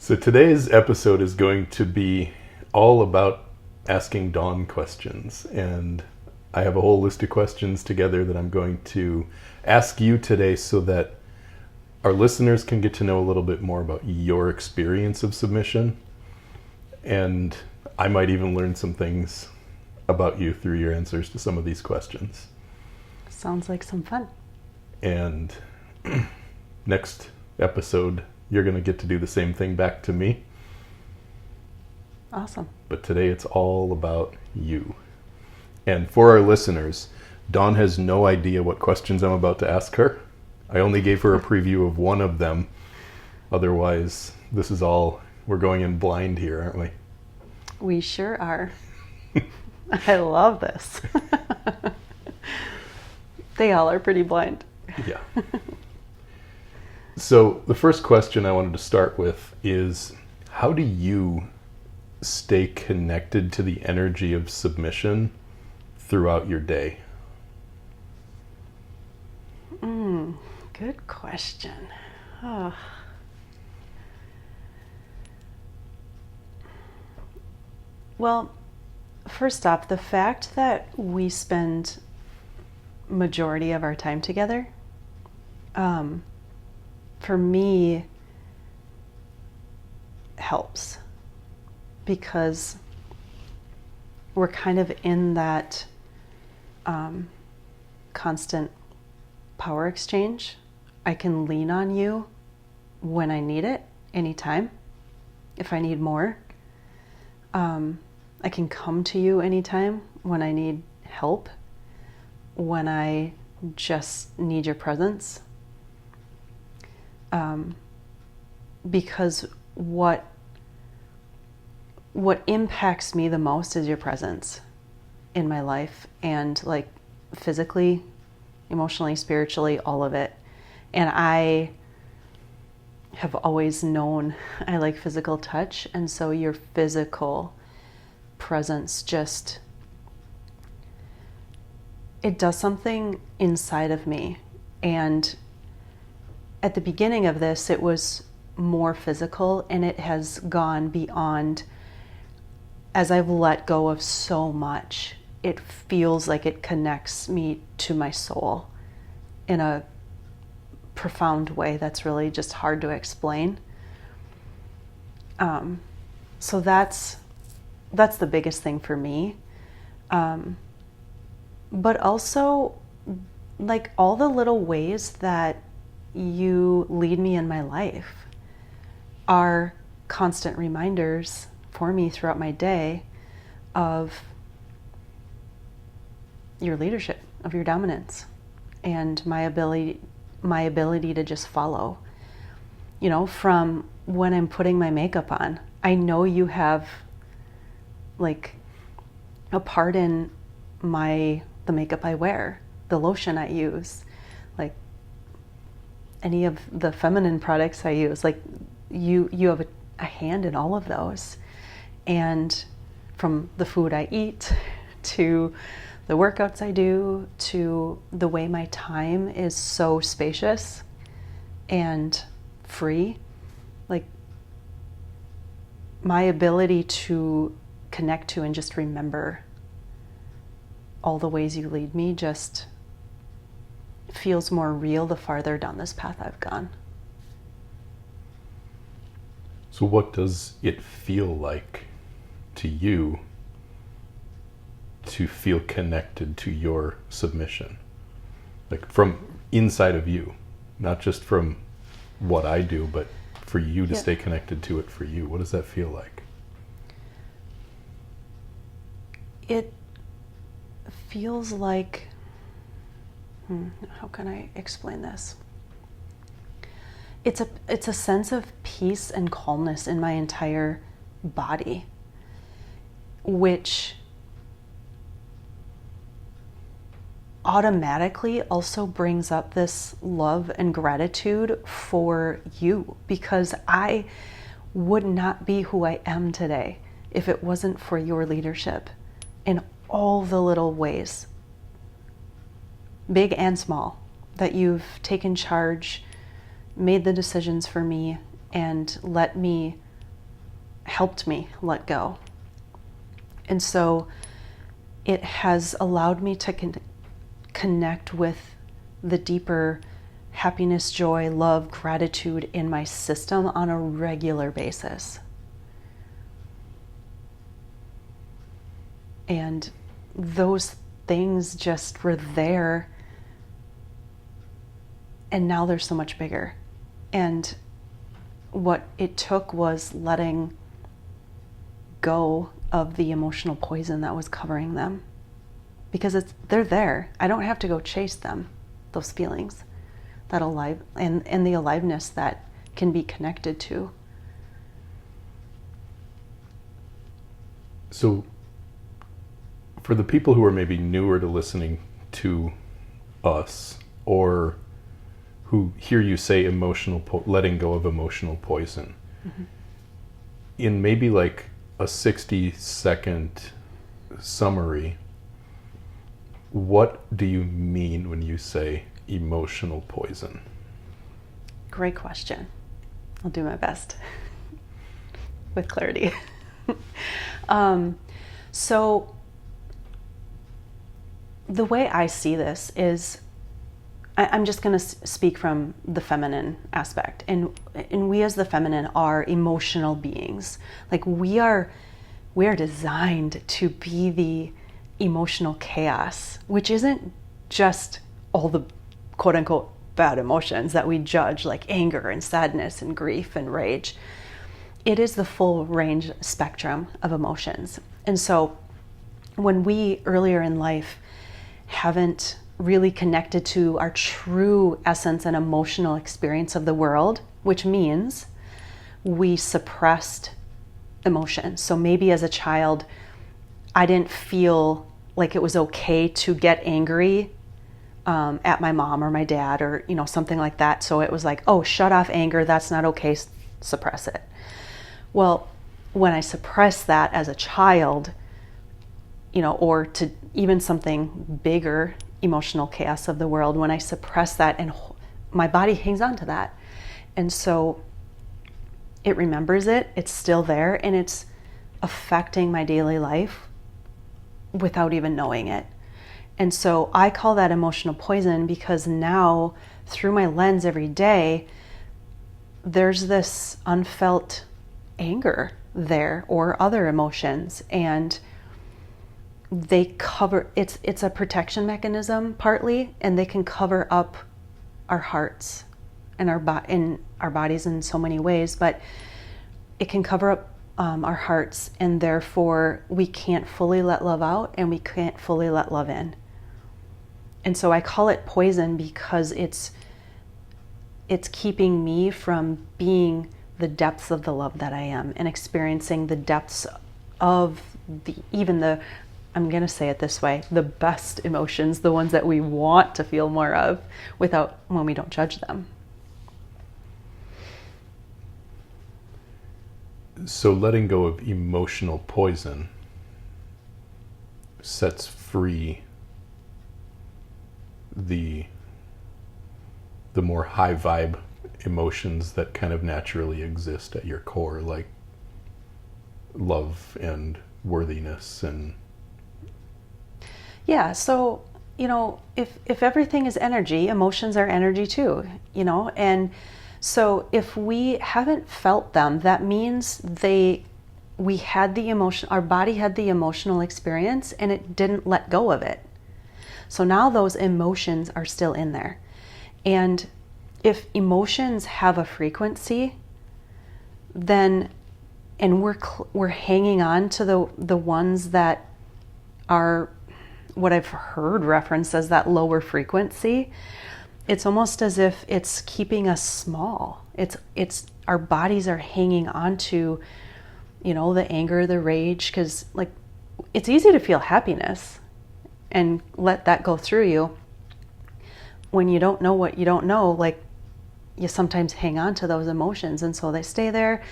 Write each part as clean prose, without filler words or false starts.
So today's episode is going to be all about asking Dawn questions. And I have a whole list of questions together that I'm going to ask you today so that our listeners can get to know a little bit more about your experience of submission. And I might even learn some things about you through your answers to some of these questions. Sounds like some fun. And next episode, you're going to get to do the same thing back to me. Awesome. But today it's all about you. And for our listeners, Dawn has no idea what questions I'm about to ask her. I only gave her a preview of one of them. Otherwise, this is all, we're going in blind here, aren't we? We sure are. I love this. They all are pretty blind. Yeah. So the first question I wanted to start with is, how do you stay connected to the energy of submission throughout your day? Good question. Oh. Well, first off, the fact that we spend majority of our time together, for me, helps, because we're kind of in that constant power exchange. I can lean on you when I need it, anytime, if I need more. I can come to you anytime when I need help, when I just need your presence. Because what impacts me the most is your presence in my life, and like physically, emotionally, spiritually, all of it. And I have always known I like physical touch, and so your physical presence just, it does something inside of me. And at the beginning of this, it was more physical, and it has gone beyond. As I've let go of so much, it feels like it connects me to my soul in a profound way that's really just hard to explain. So that's the biggest thing for me. But also, like, all the little ways that you lead me in my life are constant reminders for me throughout my day of your leadership, of your dominance, and my ability to just follow. You know, from when I'm putting my makeup on, I know you have like a part in the makeup I wear, the lotion I use, like any of the feminine products I use. Like you have a hand in all of those. And from the food I eat to the workouts I do to the way my time is so spacious and free, like my ability to connect to and just remember all the ways you lead me just feels more real the farther down this path I've gone. So what does it feel like to you to feel connected to your submission? Like from inside of you, not just from what I do, but for you to stay connected to it for you. What does that feel like? It feels like, how can I explain this? It's a sense of peace and calmness in my entire body, which automatically also brings up this love and gratitude for you, because I would not be who I am today if it wasn't for your leadership in all the little ways, big and small, that you've taken charge, made the decisions for me, and let me helped me let go. And so it has allowed me to connect with the deeper happiness, joy, love, gratitude in my system on a regular basis. And those things just were there, and now they're so much bigger. And what it took was letting go of the emotional poison that was covering them, because they're there. I don't have to go chase them, those feelings, that alive and the aliveness that can be connected to. So for the people who are maybe newer to listening to us, or who hear you say letting go of emotional poison, mm-hmm. in maybe like a 60-second summary, what do you mean when you say emotional poison? Great question. I'll do my best with clarity. So the way I see this is, I'm just going to speak from the feminine aspect, and we as the feminine are emotional beings. Like we are designed to be the emotional chaos, which isn't just all the quote unquote bad emotions that we judge, like anger and sadness and grief and rage. It is the full range spectrum of emotions. And so when we earlier in life haven't really connected to our true essence and emotional experience of the world, which means we suppressed emotion. So maybe as a child, I didn't feel like it was okay to get angry at my mom or my dad, or something like that. So it was like, oh, shut off anger, that's not okay, suppress it. Well, when I suppressed that as a child, or to even something bigger, emotional chaos of the world, when I suppress that, and my body hangs on to that, and so it remembers it, it's still there, and it's affecting my daily life without even knowing it. And so I call that emotional poison, because now through my lens every day, there's this unfelt anger there, or other emotions, and they cover, it's a protection mechanism partly, and they can cover up our hearts and our bodies in so many ways, but it can cover up our hearts, and therefore we can't fully let love out, and we can't fully let love in. And so I call it poison, because it's keeping me from being the depths of the love that I am, and experiencing the depths of I'm going to say it this way, the best emotions, the ones that we want to feel more of, when we don't judge them. So letting go of emotional poison sets free the more high vibe emotions that kind of naturally exist at your core, like love and worthiness and... Yeah, so, if everything is energy, emotions are energy too, and so if we haven't felt them, that means we had the emotion, our body had the emotional experience, and it didn't let go of it. So now those emotions are still in there. And if emotions have a frequency, then, and we're hanging on to the ones that are what I've heard referenced as that lower frequency, it's almost as if it's keeping us small. It's our bodies are hanging on to, the anger, the rage, because like it's easy to feel happiness and let that go through you. When you don't know what you don't know, like you sometimes hang on to those emotions, and so they stay there.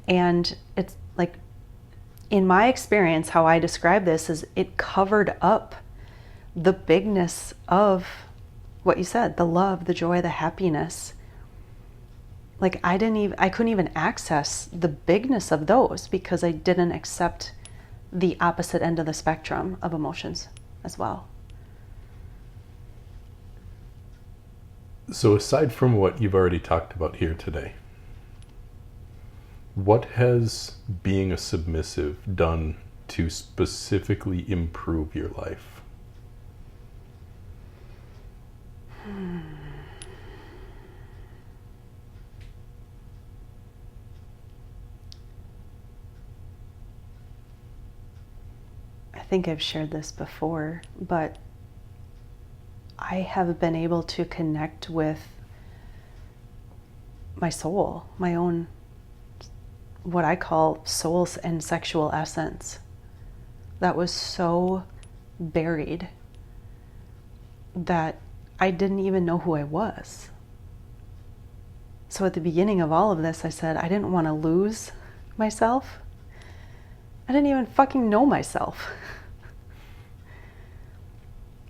And it's like, in my experience, how I describe this is it covered up the bigness of what you said, the love, the joy, the happiness. Like I couldn't even access the bigness of those because I didn't accept the opposite end of the spectrum of emotions as well. So aside from what you've already talked about here today, what has being a submissive done to specifically improve your life? I think I've shared this before, but I have been able to connect with my soul, my own, what I call soul and sexual essence, that was so buried that I didn't even know who I was. So at the beginning of all of this, I said I didn't want to lose myself. I didn't even fucking know myself.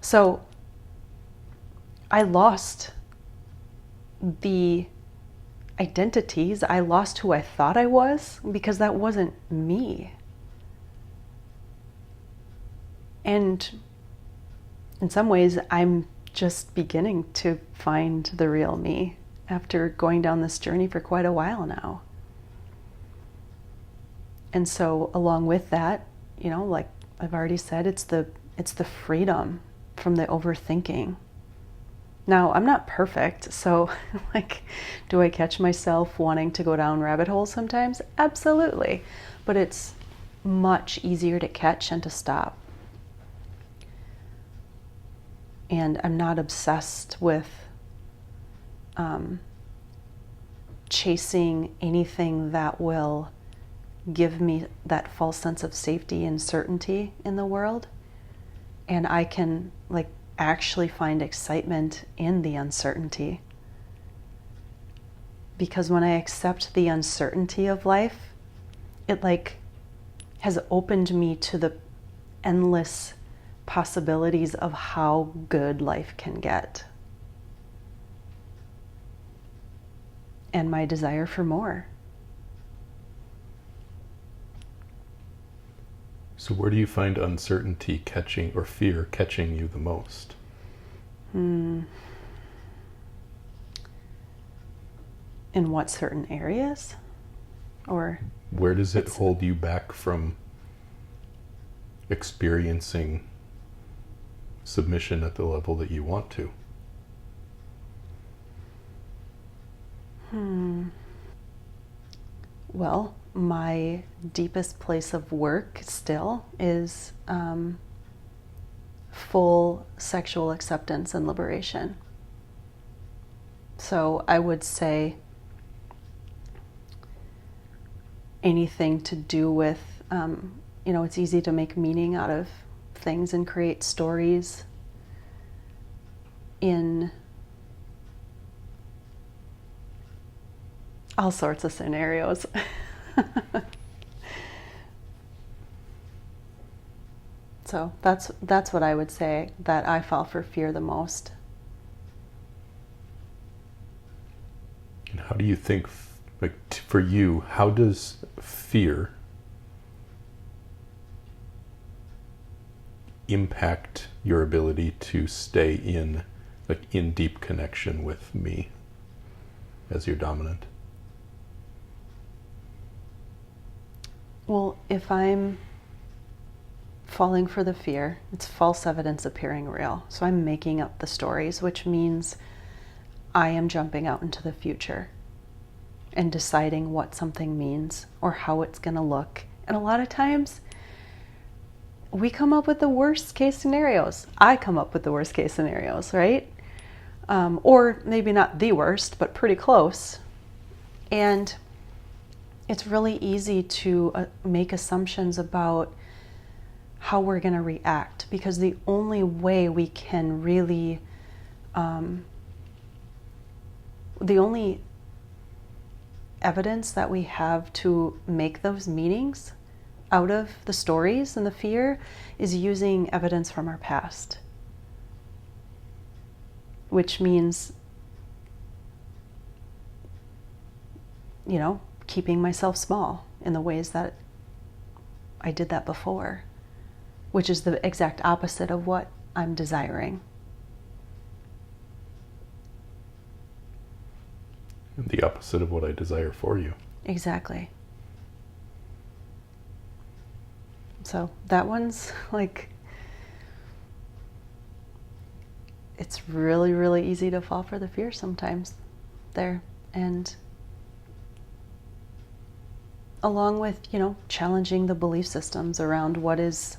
So I lost the identities. I lost who I thought I was because that wasn't me. And in some ways, I'm just beginning to find the real me after going down this journey for quite a while now. And so along with that, you know, like I've already said, it's the freedom from the overthinking. Now, I'm not perfect, so like, do I catch myself wanting to go down rabbit holes sometimes? Absolutely. But it's much easier to catch and to stop. And I'm not obsessed with chasing anything that will give me that false sense of safety and certainty in the world. And I can like actually find excitement in the uncertainty. Because when I accept the uncertainty of life, it like has opened me to the endless possibilities of how good life can get. And my desire for more. So where do you find uncertainty catching, or fear catching you the most? In what certain areas? Or where does it hold you back from experiencing submission at the level that you want to? Well, my deepest place of work still is full sexual acceptance and liberation. So I would say anything to do with, you know, it's easy to make meaning out of things and create stories in all sorts of scenarios. So that's what I would say that I fall for fear the most. And how do you think, like for you, how does fear impact your ability to stay in deep connection with me as your dominant? Well, if I'm falling for the fear, it's false evidence appearing real. So I'm making up the stories, which means I am jumping out into the future and deciding what something means or how it's going to look. And a lot of times we come up with the worst case scenarios. I come up with the worst case scenarios, right? Or maybe not the worst, but pretty close. And it's really easy to make assumptions about how we're going to react, because the only way we can really, the only evidence that we have to make those meanings out of the stories and the fear is using evidence from our past. Which means keeping myself small in the ways that I did that before, which is the exact opposite of what I'm desiring. The opposite of what I desire for you. Exactly. So that one's like, it's really, really easy to fall for the fear sometimes there. And along with, challenging the belief systems around what is,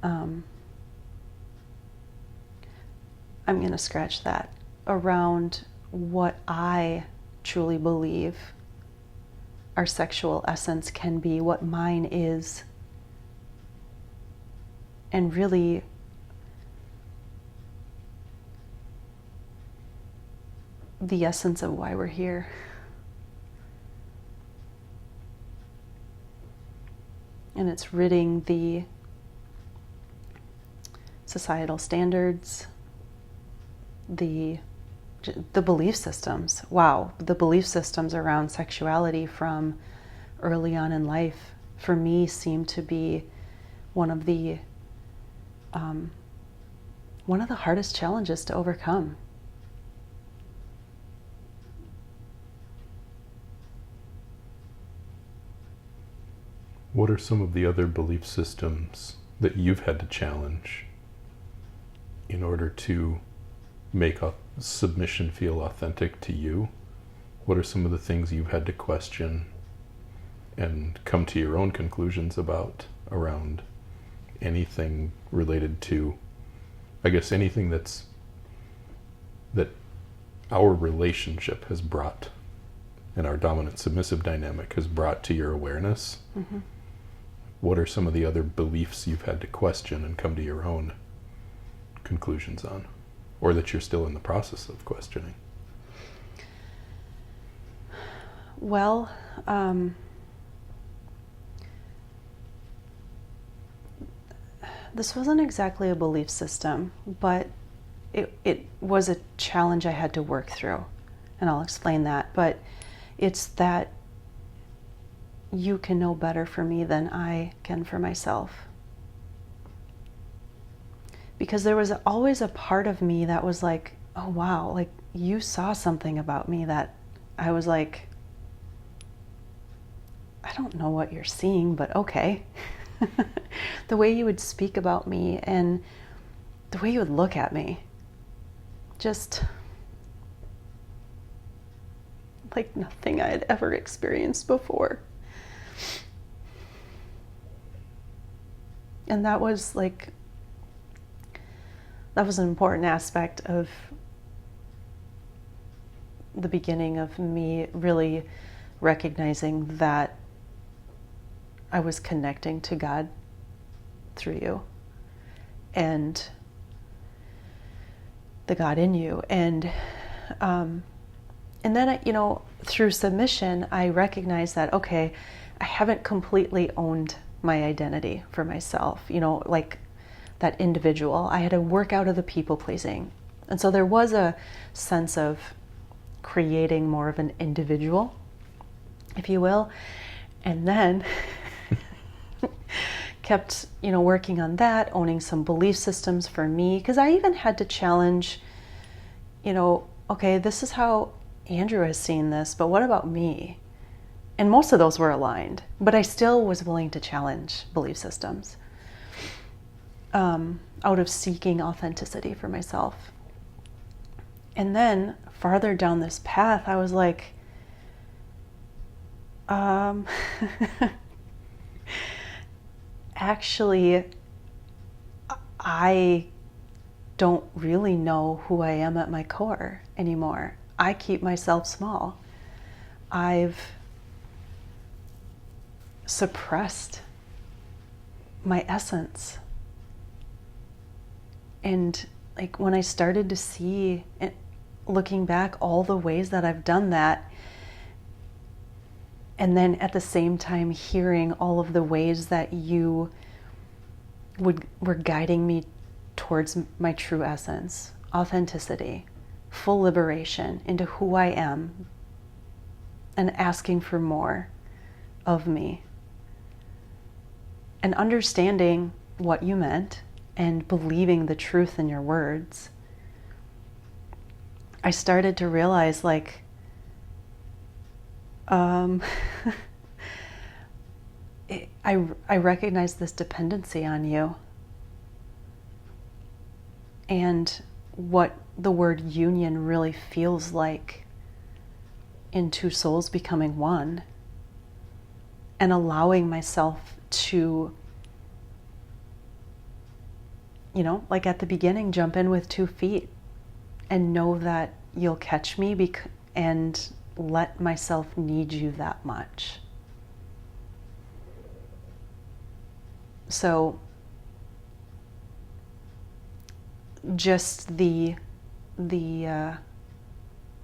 I'm going to scratch that, around what I truly believe our sexual essence can be, what mine is, and really the essence of why we're here. And it's ridding the societal standards, the belief systems. Wow, the belief systems around sexuality from early on in life, for me, seem to be one of the hardest challenges to overcome. What are some of the other belief systems that you've had to challenge in order to make submission feel authentic to you? What are some of the things you've had to question and come to your own conclusions about around anything related to, I guess, anything that our relationship has brought and our dominant submissive dynamic has brought to your awareness? Mm-hmm. What are some of the other beliefs you've had to question and come to your own conclusions on, or that you're still in the process of questioning? Well, this wasn't exactly a belief system, but it was a challenge I had to work through, and I'll explain that. But it's that you can know better for me than I can for myself. Because there was always a part of me that was like, oh wow, like you saw something about me that I was like, I don't know what you're seeing, but okay. The way you would speak about me and the way you would look at me, just like nothing I had ever experienced before. And that was an important aspect of the beginning of me really recognizing that I was connecting to God through you and the God in you. And then, through submission, I recognized that, okay, I haven't completely owned my identity for myself, like that individual. I had to work out of the people pleasing. And so there was a sense of creating more of an individual, if you will. And then kept, working on that, owning some belief systems for me, because I even had to challenge, okay, this is how Andrew has seen this, but what about me? And most of those were aligned, but I still was willing to challenge belief systems out of seeking authenticity for myself. And then farther down this path, I was like, actually, I don't really know who I am at my core anymore. I keep myself small. I've suppressed my essence. And like when I started to see, looking back, all the ways that I've done that, and then at the same time hearing all of the ways that you were guiding me towards my true essence, authenticity, full liberation into who I am and asking for more of me. And understanding what you meant and believing the truth in your words, I started to realize, like, I recognize this dependency on you. And what the word union really feels like in two souls becoming one, and allowing myself to, like at the beginning, jump in with 2 feet and know that you'll catch me and let myself need you that much. So just the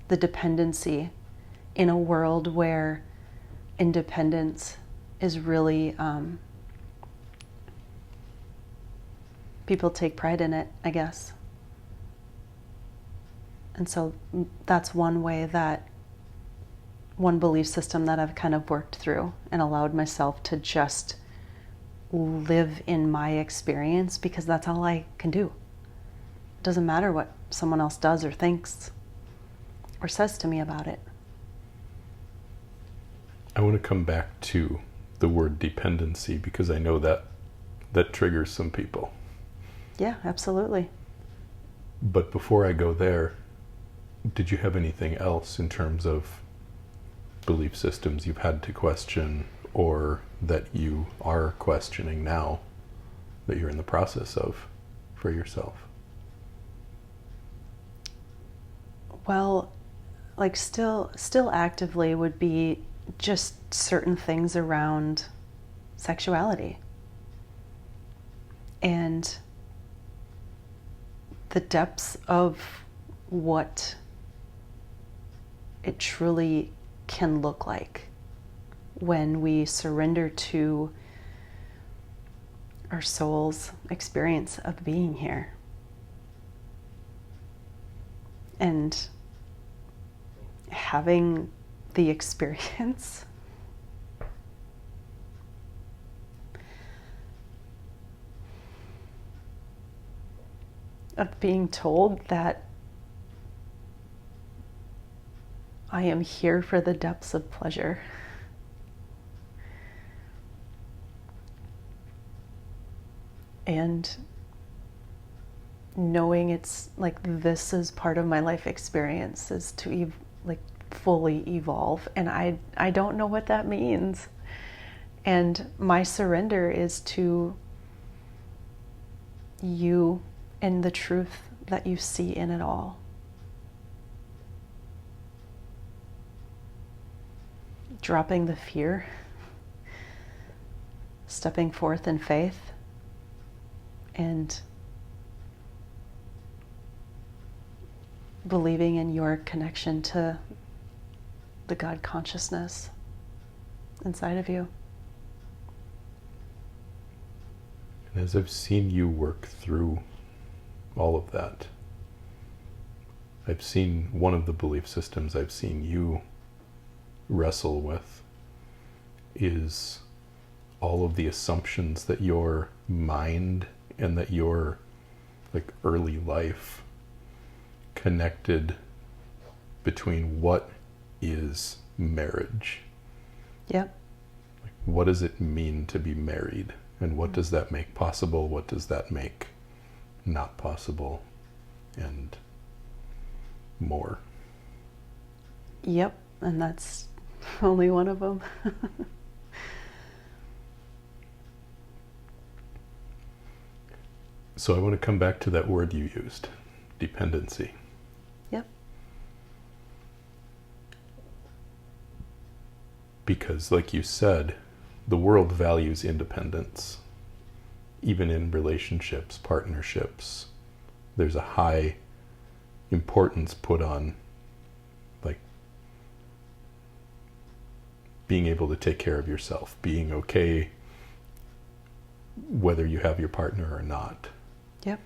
dependency in a world where independence is really, people take pride in it, I guess. And so that's one belief system that I've kind of worked through and allowed myself to just live in my experience, because that's all I can do. It doesn't matter what someone else does or thinks or says to me about it. I want to come back to the word dependency, because I know that triggers some people. Yeah, absolutely. But before I go there, did you have anything else in terms of belief systems you've had to question, or that you are questioning now, that you're in the process of for yourself? Well, like still actively would be just certain things around sexuality and the depths of what it truly can look like when we surrender to our soul's experience of being here. And having the experience of being told that I am here for the depths of pleasure. And knowing it's like, this is part of my life experience, is to fully evolve. And I don't know what that means. And my surrender is to you and the truth that you see in it all. Dropping the fear, stepping forth in faith, and believing in your connection to the God consciousness inside of you. And as I've seen you work through all of that, I've seen one of the belief systems I've seen you wrestle with is all of the assumptions that your mind and that your early life connected between what is marriage. Yep. What does it mean to be married? And what does that make possible? What does that make not possible? And more. Yep. And that's only one of them. So I want to come back to that word you used, dependency. Yep. Because like you said, the world values independence. Even in relationships, partnerships, there's a high importance put on being able to take care of yourself, being okay whether you have your partner or not. Yep.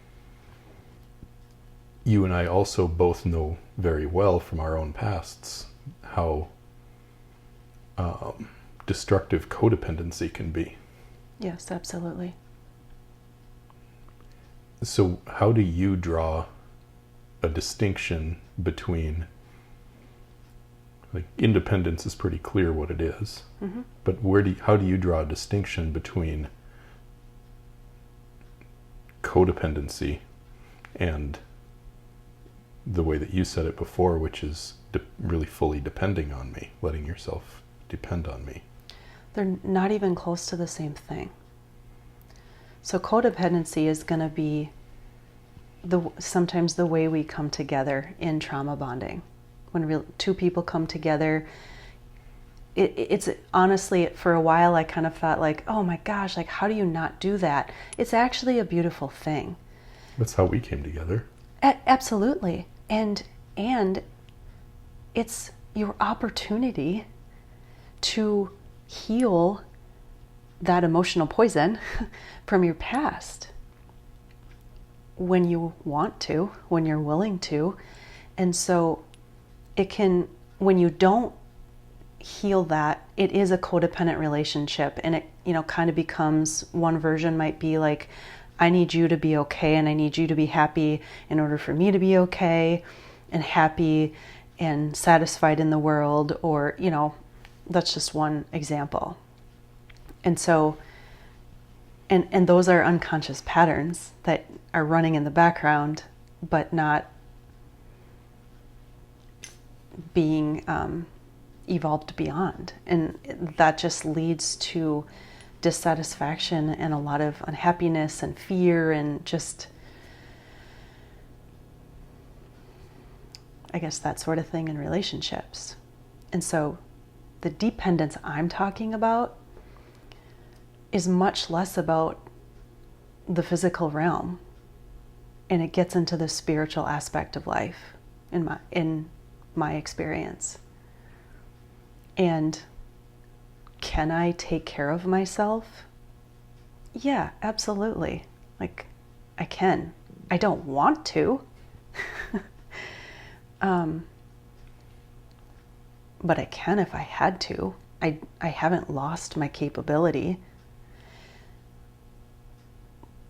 You and I also both know very well from our own pasts how destructive codependency can be. Yes, absolutely. So how do you draw a distinction between, like, independence is pretty clear what it is, Mm-hmm. but how do you draw a distinction between codependency and the way that you said it before, which is really fully depending on me, letting yourself depend on me? They're not even close to the same thing. So codependency is going to be sometimes the way we come together in trauma bonding. When two people come together, it's honestly, for a while I kind of thought like, oh my gosh, like how do you not do that? It's actually a beautiful thing. That's how we came together. Absolutely. And it's your opportunity to heal that emotional poison from your past when you want to, when you're willing to. And so when you don't heal that, it is a codependent relationship, and it, kind of becomes, one version might be like, I need you to be okay and I need you to be happy in order for me to be okay and happy and satisfied in the world, or, that's just one example. And so, and those are unconscious patterns that are running in the background, but not being evolved beyond. And that just leads to dissatisfaction and a lot of unhappiness and fear and just, I guess, that sort of thing in relationships. And so the dependence I'm talking about is much less about the physical realm, and it gets into the spiritual aspect of life in my experience. And can I take care of myself? Yeah, absolutely. Like, I can. I don't want to. But I can if I had to. I haven't lost my capability.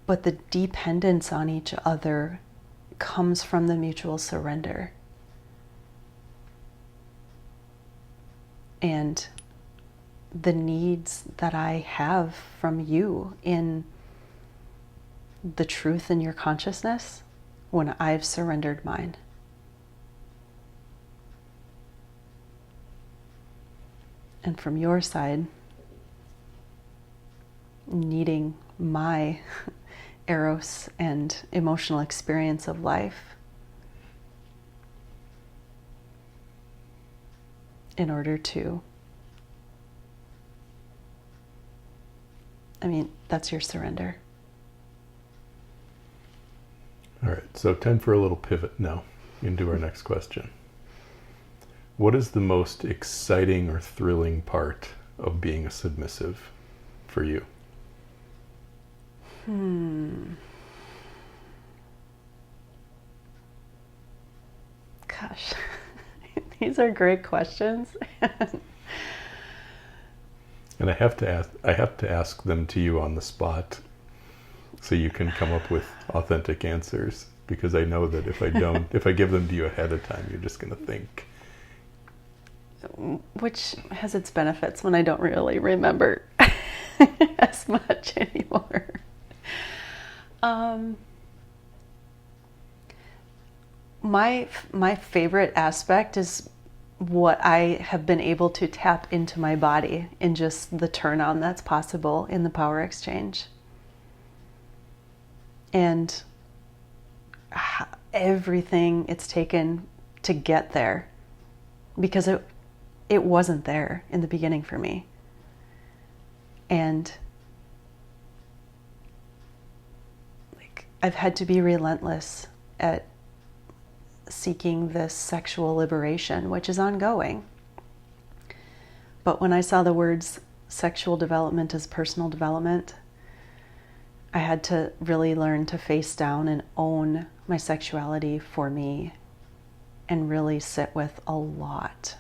But the dependence on each other comes from the mutual surrender. And the needs that I have from you in the truth in your consciousness when I've surrendered mine. And from your side, needing my eros and emotional experience of life in order to, that's your surrender. All right, so time for a little pivot now into our next question. What is the most exciting or thrilling part of being a submissive for you? Gosh, these are great questions. And I have to ask them to you on the spot so you can come up with authentic answers, because I know that if I give them to you ahead of time, you're just going to think. Which has its benefits when I don't really remember as much anymore. My favorite aspect is what I have been able to tap into my body in just the turn on that's possible in the power exchange. And everything it's taken to get there, because it wasn't there in the beginning for me. And like, I've had to be relentless at seeking this sexual liberation, which is ongoing. But when I saw the words sexual development as personal development, I had to really learn to face down and own my sexuality for me and really sit with a lot.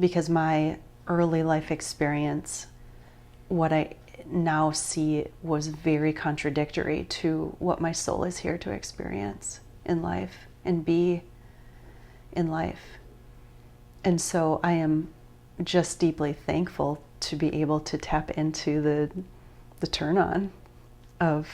Because my early life experience, what I now see was very contradictory to what my soul is here to experience in life and be in life. And so I am just deeply thankful to be able to tap into the turn on of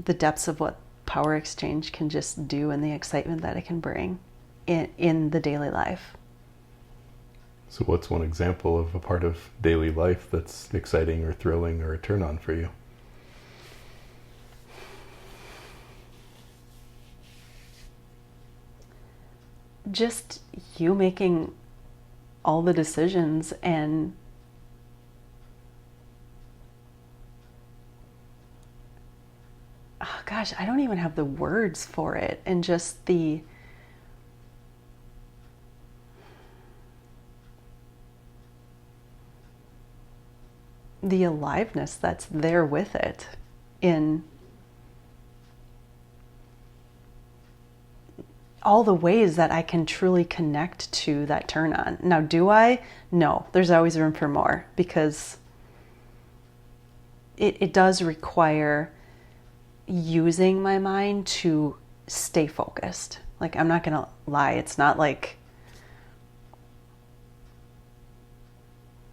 the depths of what power exchange can just do and the excitement that it can bring in the daily life. So what's one example of a part of daily life that's exciting or thrilling or a turn on for you? Just you making all the decisions and oh gosh, I don't even have the words for it. And just the aliveness that's there with it in all the ways that I can truly connect to that turn on. Now, do I? No, there's always room for more, because it does require using my mind to stay focused. Like, I'm not gonna lie, it's not like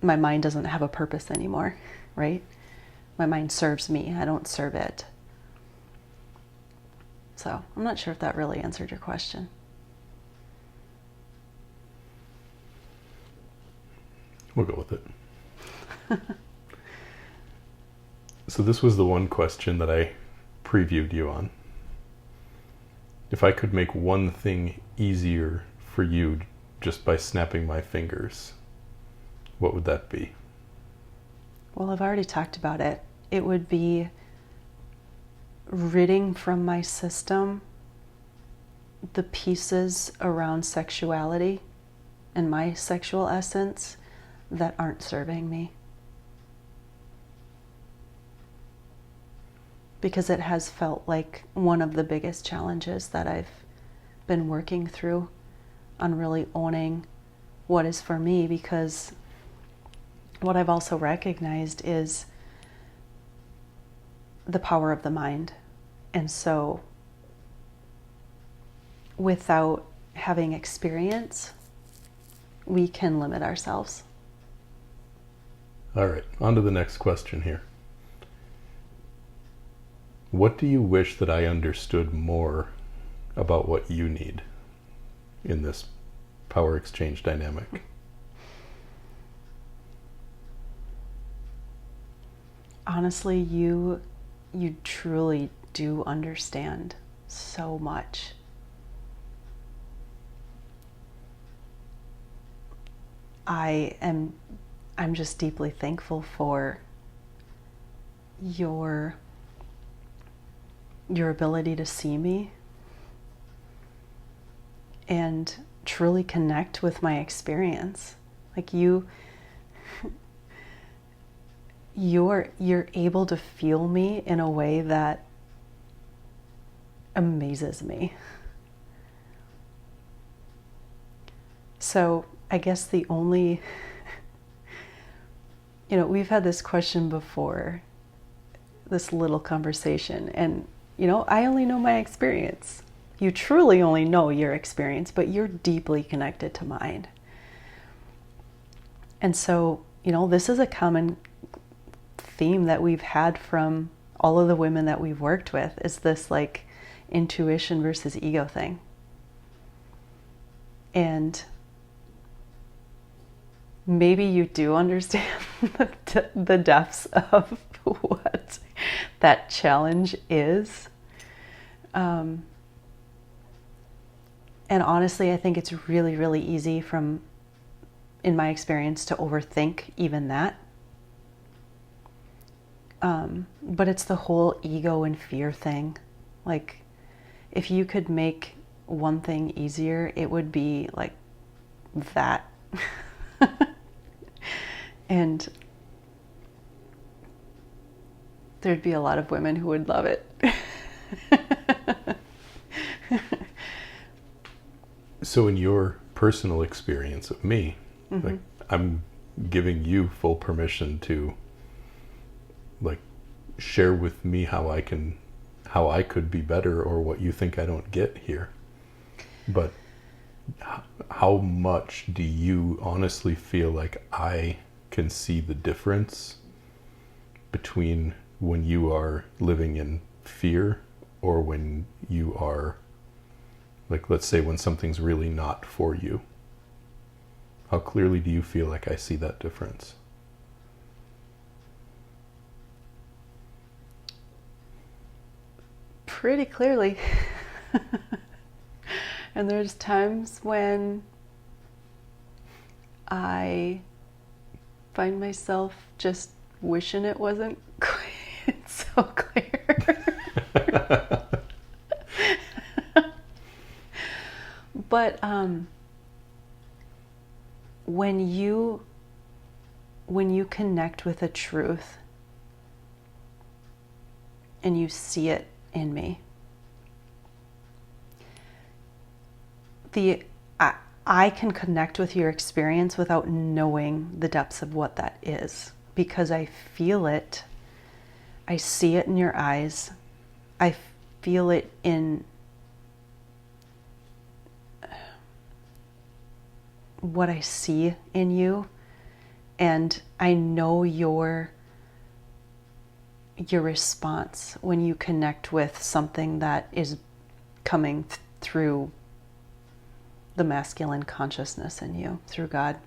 my mind doesn't have a purpose anymore, right? My mind serves me, I don't serve it. So I'm not sure if that really answered your question. We'll go with it. So this was the one question that I previewed you on. If I could make one thing easier for you just by snapping my fingers, what would that be? Well, I've already talked about it. It would be ridding from my system the pieces around sexuality and my sexual essence that aren't serving me. Because it has felt like one of the biggest challenges that I've been working through on really owning what is for me, because what I've also recognized is the power of the mind. And so without having experience, we can limit ourselves. All right, on to the next question here. What do you wish that I understood more about what you need in this power exchange dynamic? Honestly, you truly do understand so much. I'm just deeply thankful for your ability to see me and truly connect with my experience. Like you're able to feel me in a way that amazes me. So I guess the only, we've had this question before, this little conversation, and I only know my experience. You truly only know your experience, but you're deeply connected to mine. And so, this is a common theme that we've had from all of the women that we've worked with, is this like intuition versus ego thing. And maybe you do understand the depths of what that challenge is. And honestly, I think it's really, really easy in my experience, to overthink even that. But it's the whole ego and fear thing. Like, if you could make one thing easier, it would be like that. And there'd be a lot of women who would love it. So in your personal experience of me. Mm-hmm. Like, I'm giving you full permission to like share with me how I could be better, or what you think I don't get here. But how much do you honestly feel like I can see the difference between when you are living in fear, or when you are, like, let's say when something's really not for you? How clearly do you feel like I see that difference? Pretty clearly. And there's times when I find myself just wishing it wasn't quite so clear. But when you connect with a truth and you see it in me, I can connect with your experience without knowing the depths of what that is, because I feel it. I see it in your eyes. I feel it in what I see in you, and I know your response when you connect with something that is coming through the masculine consciousness in you, through God.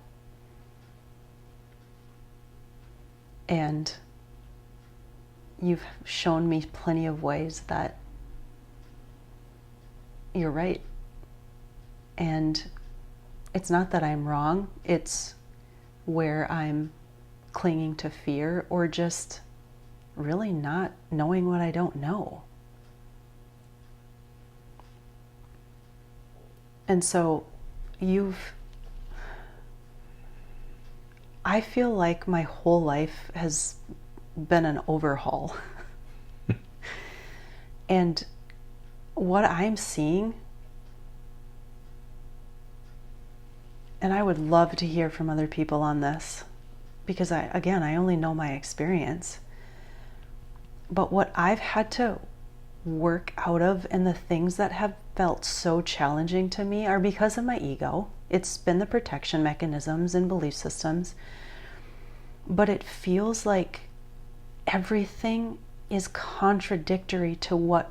And you've shown me plenty of ways that you're right. And it's not that I'm wrong, it's where I'm clinging to fear, or just really not knowing what I don't know. And so I feel like my whole life has been an overhaul. And what I'm seeing, and I would love to hear from other people on this, because I only know my experience. But what I've had to work out of, and the things that have felt so challenging to me, are because of my ego. It's been the protection mechanisms and belief systems. But it feels like everything is contradictory to what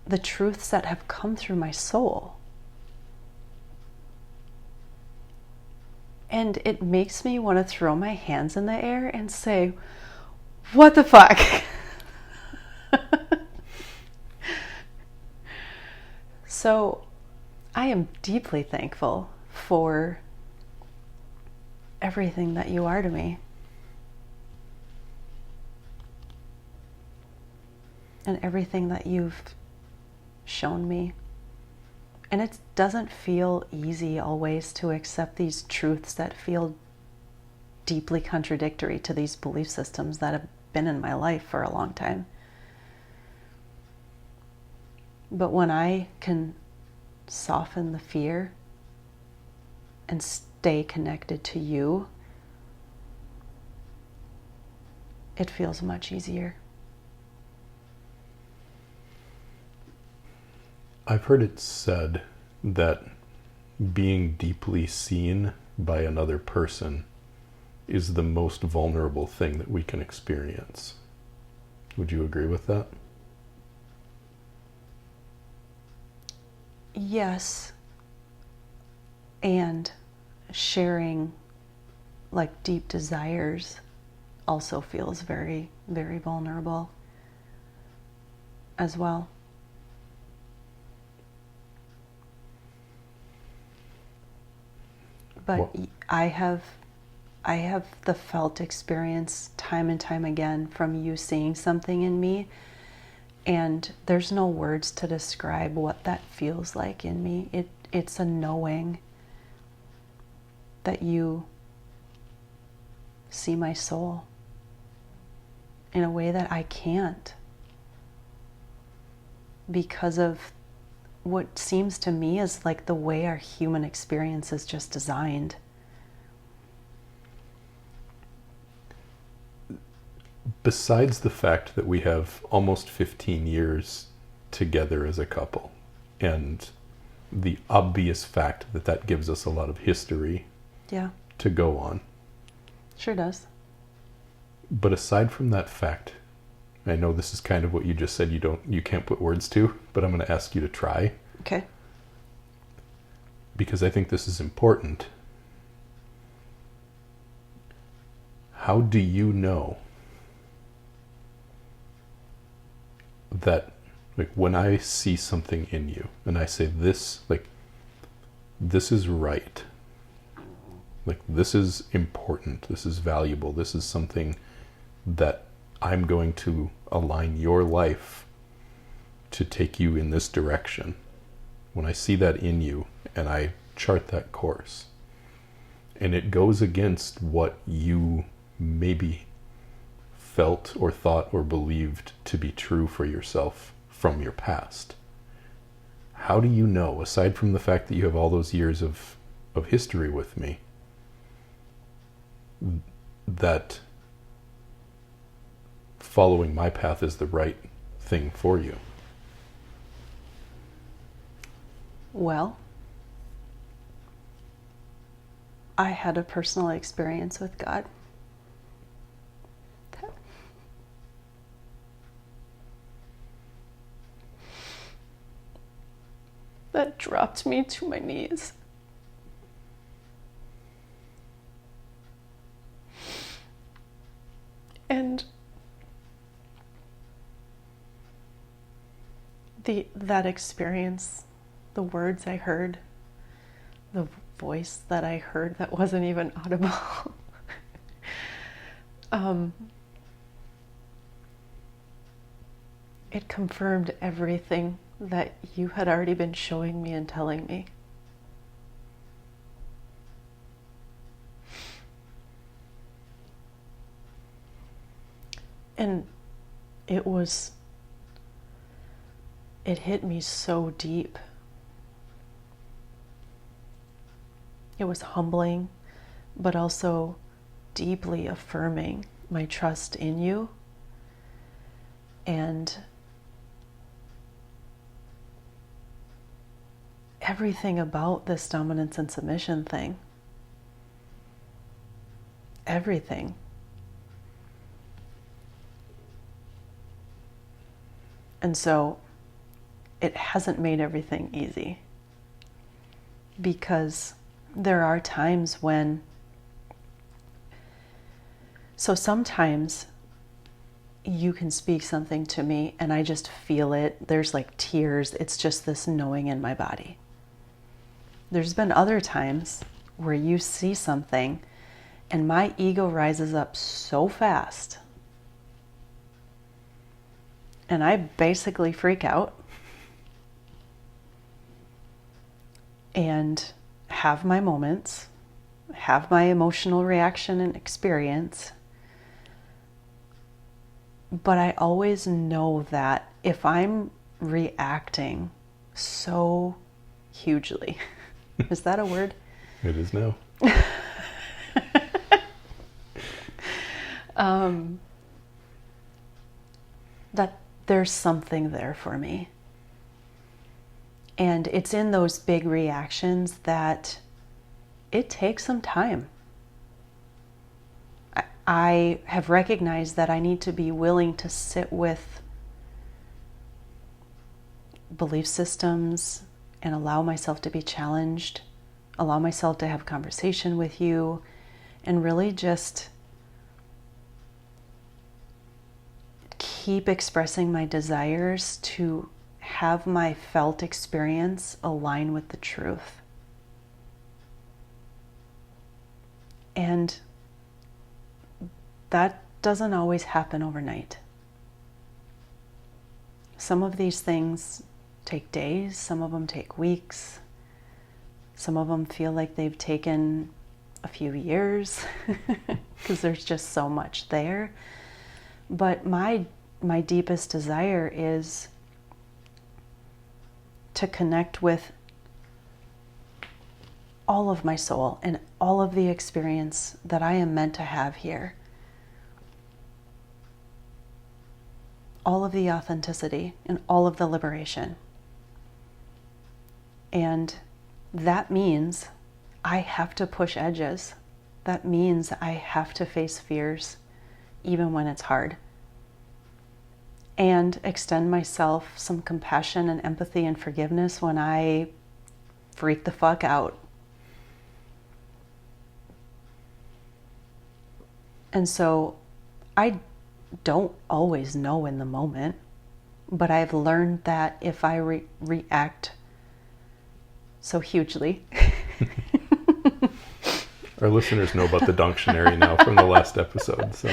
the truths that have come through my soul. And it makes me want to throw my hands in the air and say, what the fuck? So I am deeply thankful for everything that you are to me. And everything that you've shown me. And it doesn't feel easy always to accept these truths that feel deeply contradictory to these belief systems that have been in my life for a long time. But when I can soften the fear and stay connected to you, it feels much easier. I've heard it said that being deeply seen by another person is the most vulnerable thing that we can experience. Would you agree with that? Yes. And sharing like deep desires also feels very, very vulnerable as well. But I have the felt experience time and time again from you seeing something in me, and there's no words to describe what that feels like in me. It's a knowing that you see my soul in a way that I can't, because of what seems to me is like the way our human experience is just designed. Besides the fact that we have almost 15 years together as a couple, and the obvious fact that that gives us a lot of history Yeah, to go on. sure does. But aside from that fact, I know this is kind of what you just said you can't put words to, but I'm going to ask you to try, Okay. because I think this is important. How do you know that, like, when I see something in you and I say this, like, this is right, like, this is important, this is valuable, this is something that I'm going to align your life to take you in this direction. When I see that in you and I chart that course, and it goes against what you maybe felt or thought or believed to be true for yourself from your past, how do you know, aside from the fact that you have all those years of history with me, that following my path is the right thing for you? Well, I had a personal experience with God that dropped me to my knees. And that experience, the words I heard, the voice that I heard that wasn't even audible, it confirmed everything that you had already been showing me and telling me. And it hit me so deep. It was humbling, but also deeply affirming my trust in you. And everything about this dominance and submission thing. Everything. And so it hasn't made everything easy, because there are times when, so sometimes you can speak something to me and I just feel it. There's like tears. It's just this knowing in my body. There's been other times where you see something and my ego rises up so fast and I basically freak out and have my moments, have my emotional reaction and experience. But I always know that if I'm reacting so hugely, is that a word? It is now. That there's something there for me. And it's in those big reactions that it takes some time. I have recognized that I need to be willing to sit with belief systems and allow myself to be challenged, allow myself to have conversation with you, and really just keep expressing my desires to have my felt experience align with the truth. And that doesn't always happen overnight. Some of these things take days, some of them take weeks, some of them feel like they've taken a few years because there's just so much there. But my deepest desire is to connect with all of my soul and all of the experience that I am meant to have here. All of the authenticity and all of the liberation. And that means I have to push edges. That means I have to face fears, even when it's hard. And extend myself some compassion and empathy and forgiveness when I freak the fuck out. And so I don't always know in the moment, but I've learned that if I react so hugely. Our listeners know about the Dunctionary now from the last episode. So,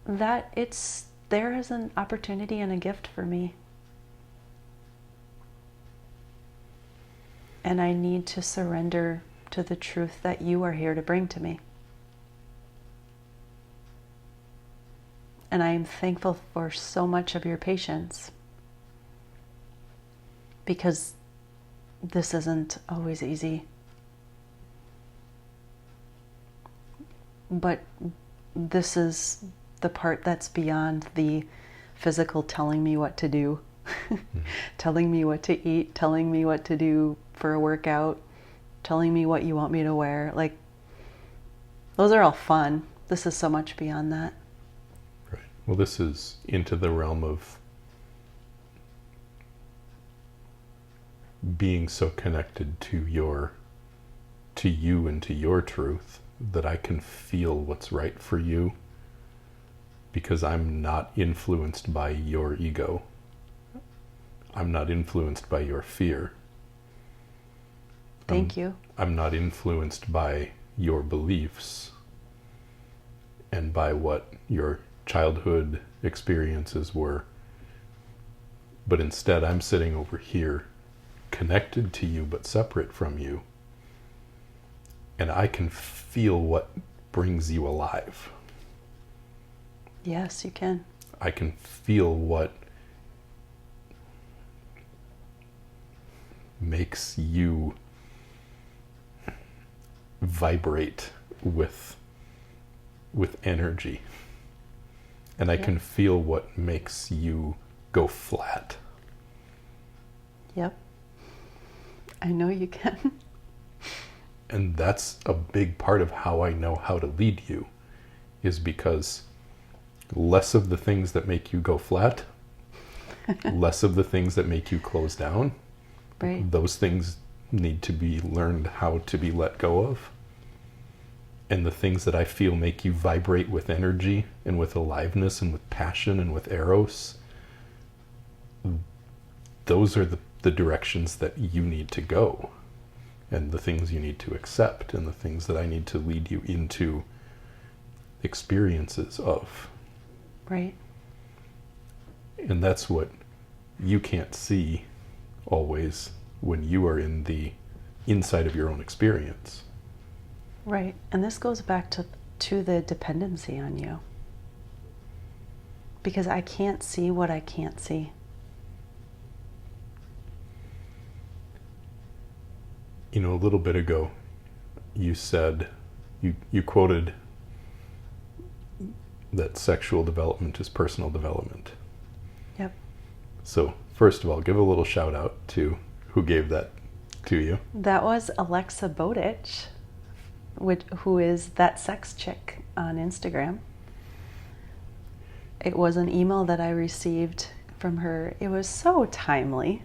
that it's there as an opportunity and a gift for me. And I need to surrender to the truth that you are here to bring to me. And I am thankful for so much of your patience, because this isn't always easy. But this is the part that's beyond the physical telling me what to do, telling me what to eat, telling me what to do for a workout, telling me what you want me to wear. Like, those are all fun. This is so much beyond that. Right. Well, this is into the realm of being so connected to you and to your truth that I can feel what's right for you, because I'm not influenced by your ego. I'm not influenced by your fear. Thank you. I'm not influenced by your beliefs and by what your childhood experiences were. But instead, I'm sitting over here, connected to you but separate from you. And I can feel what brings you alive. Yes, you can. I can feel what makes you vibrate with energy. And I can feel what makes you go flat. Yep. I know you can. And that's a big part of how I know how to lead you, is because less of the things that make you go flat, less of the things that make you close down. Right. Those things need to be learned how to be let go of. And the things that I feel make you vibrate with energy and with aliveness and with passion and with eros, those are the directions that you need to go, and the things you need to accept, and the things that I need to lead you into experiences of. Right. And that's what you can't see always when you are in the inside of your own experience. Right. And this goes back to the dependency on you. Because I can't see what I can't see. You know, a little bit ago, you said, you quoted that sexual development is personal development. Yep. So, first of all, give a little shout out to who gave that to you. That was Alexa Bowditch, who is That Sex Chick on Instagram. It was an email that I received from her. It was so timely.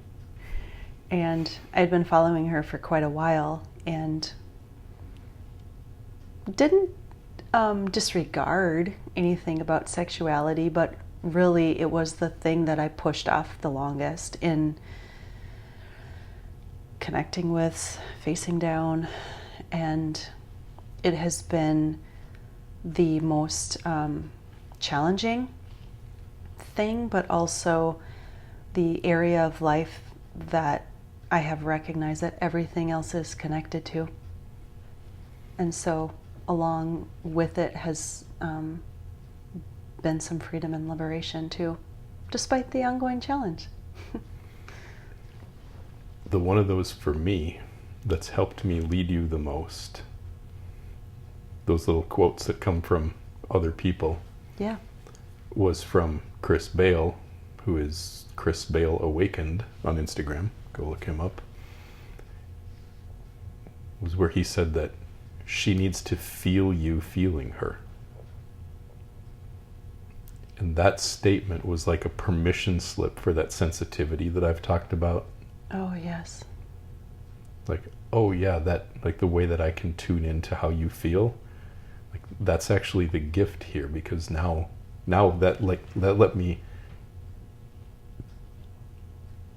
And I'd been following her for quite a while and didn't disregard anything about sexuality, but really it was the thing that I pushed off the longest in connecting with, facing down, and it has been the most challenging thing, but also the area of life that I have recognized that everything else is connected to. And so along with it has been some freedom and liberation too, despite the ongoing challenge. the one of those for me that's helped me lead you the most, those little quotes that come from other people, Yeah. was from Chris Bale, who is Chris Bale Awakened on Instagram. Go look him up. It was where he said that she needs to feel you feeling her. And that statement was like a permission slip for that sensitivity that I've talked about. Oh, yes. Like, oh yeah, that, like the way that I can tune into how you feel, like that's actually the gift here, because now that let me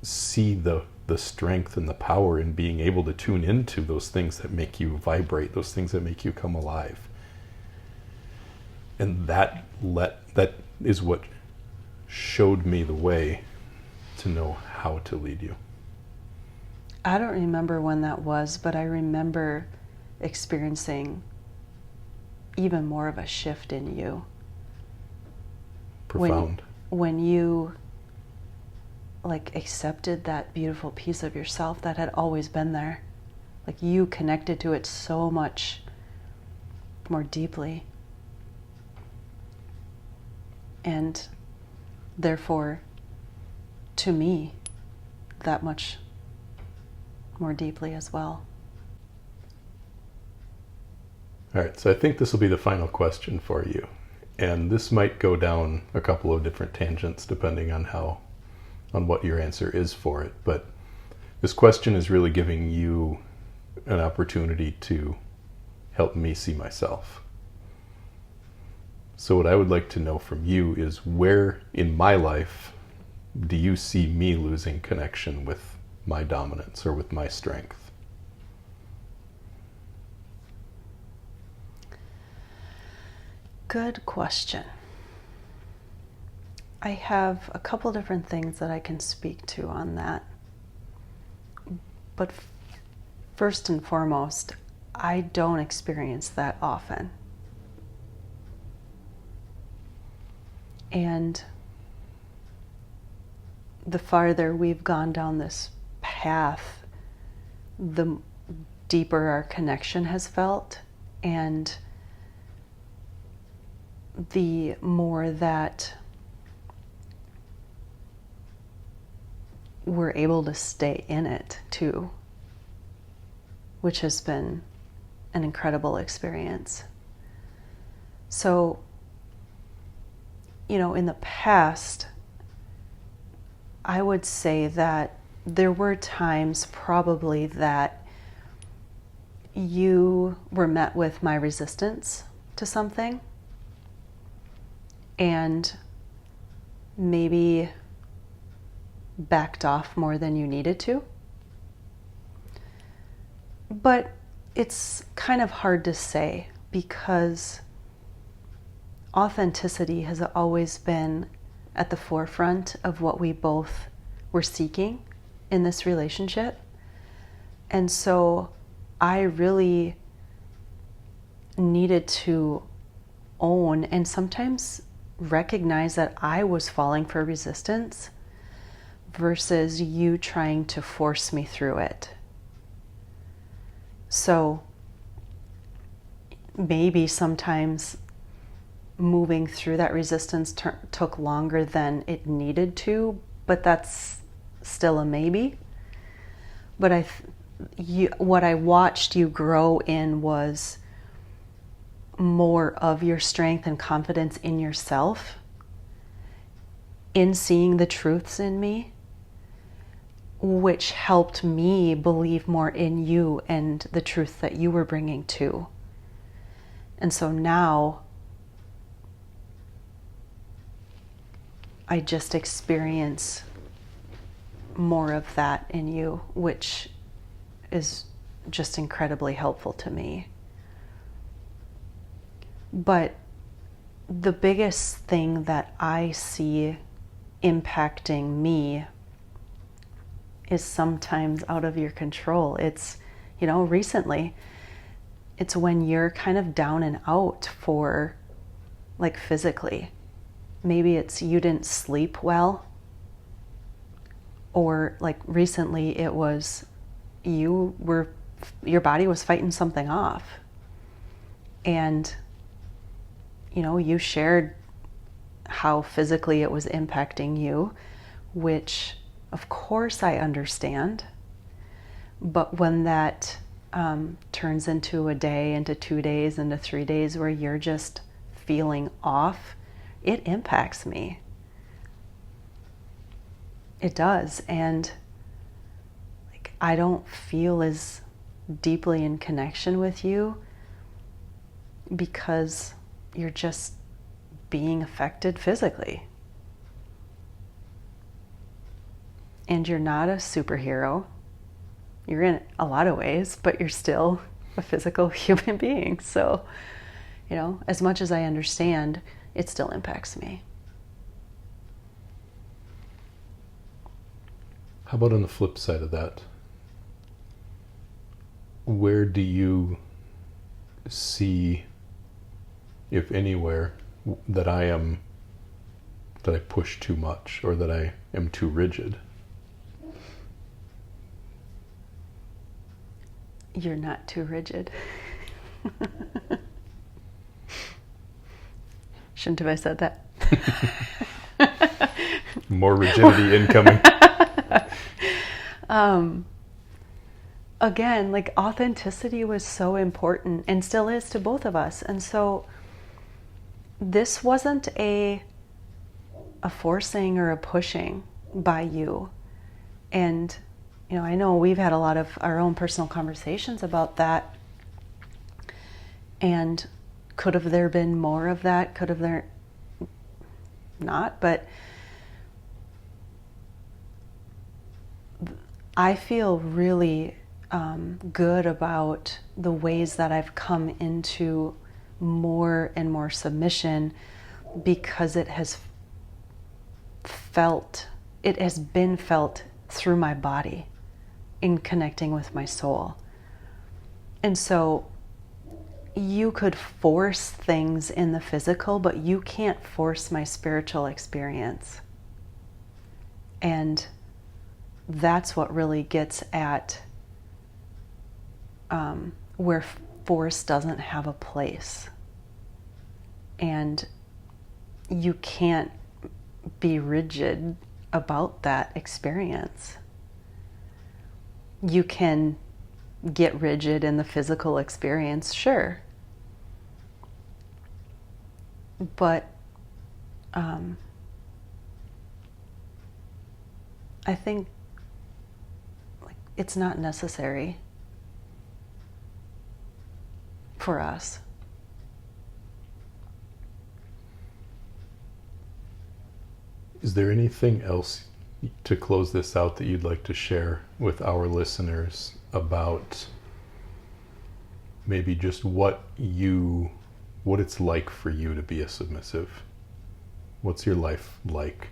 see the strength and the power in being able to tune into those things that make you vibrate, those things that make you come alive. And that is what showed me the way to know how to lead you. I don't remember when that was, but I remember experiencing even more of a shift in you. Profound. When you like accepted that beautiful piece of yourself that had always been there. Like you connected to it so much more deeply. And therefore, to me, that much more deeply as well. All right, so I think this will be the final question for you. And this might go down a couple of different tangents depending on what your answer is for it. But this question is really giving you an opportunity to help me see myself. So what I would like to know from you is, where in my life do you see me losing connection with my dominance or with my strength? Good question. I have a couple different things that I can speak to on that. But first and foremost, I don't experience that often. And the farther we've gone down this path, the deeper our connection has felt, and the more that we're able to stay in it too, which has been an incredible experience. So, in the past, I would say that there were times probably that you were met with my resistance to something, and maybe backed off more than you needed to. But it's kind of hard to say, because authenticity has always been at the forefront of what we both were seeking in this relationship. And so I really needed to own and sometimes recognize that I was falling for resistance versus you trying to force me through it. So maybe sometimes moving through that resistance took longer than it needed to, but that's still a maybe. But what I watched you grow in was more of your strength and confidence in yourself, in seeing the truths in me, which helped me believe more in you and the truth that you were bringing too. And so now I just experience more of that in you, which is just incredibly helpful to me. But the biggest thing that I see impacting me is sometimes out of your control. It's, recently, it's when you're kind of down and out for, like, physically. Maybe it's you didn't sleep well, Or like recently it was your body was fighting something off. And, you shared how physically it was impacting you, which of course I understand. But when that turns into a day, into 2 days, into 3 days where you're just feeling off, it impacts me. It does. And like, I don't feel as deeply in connection with you because you're just being affected physically. And you're not a superhero. You're in a lot of ways, but you're still a physical human being. So, as much as I understand, it still impacts me. How about on the flip side of that? Where do you see, if anywhere, that I push too much or that I am too rigid? You're not too rigid. Shouldn't have I said that? More rigidity incoming. Again, like authenticity was so important and still is to both of us. And so this wasn't a forcing or a pushing by you. And, I know we've had a lot of our own personal conversations about that. And could have there been more of that? Could have there not? But I feel really good about the ways that I've come into more and more submission because it has been felt through my body in connecting with my soul. And so you could force things in the physical, but you can't force my spiritual experience. And that's what really gets at where force doesn't have a place. And you can't be rigid about that experience. You can get rigid in the physical experience, sure. But I think it's not necessary for us. Is there anything else to close this out that you'd like to share with our listeners about maybe just what it's like for you to be a submissive? What's your life like?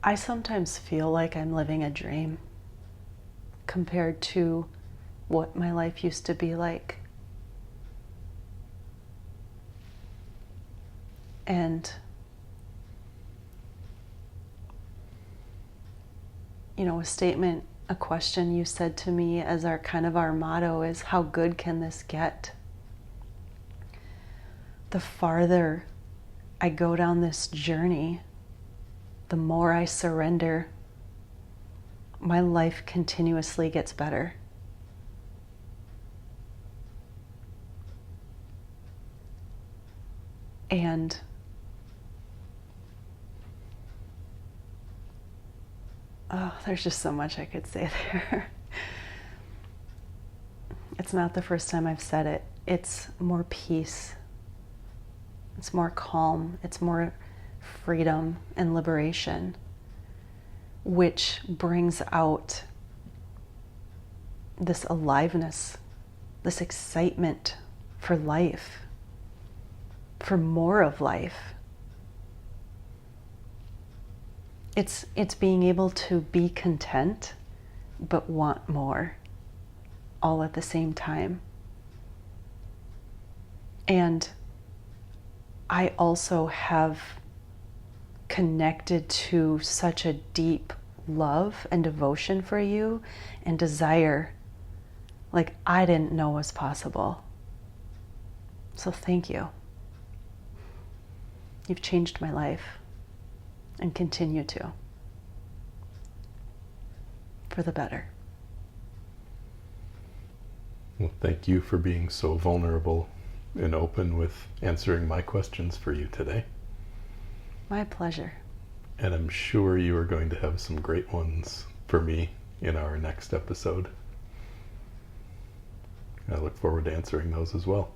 I sometimes feel like I'm living a dream compared to what my life used to be like. And, a question you said to me as our motto is, how good can this get? The farther I go down this journey, the more I surrender, my life continuously gets better. And there's just so much I could say there. It's not the first time I've said it. It's more peace. It's more calm. It's more freedom and liberation, which brings out this aliveness, this excitement for life, for more of life. It's being able to be content but want more all at the same time. And I also have connected to such a deep love and devotion for you and desire like I didn't know was possible. So thank you. You've changed my life and continue to, for the better. Well, thank you for being so vulnerable and open with answering my questions for you today. My pleasure. And I'm sure you are going to have some great ones for me in our next episode. I look forward to answering those as well.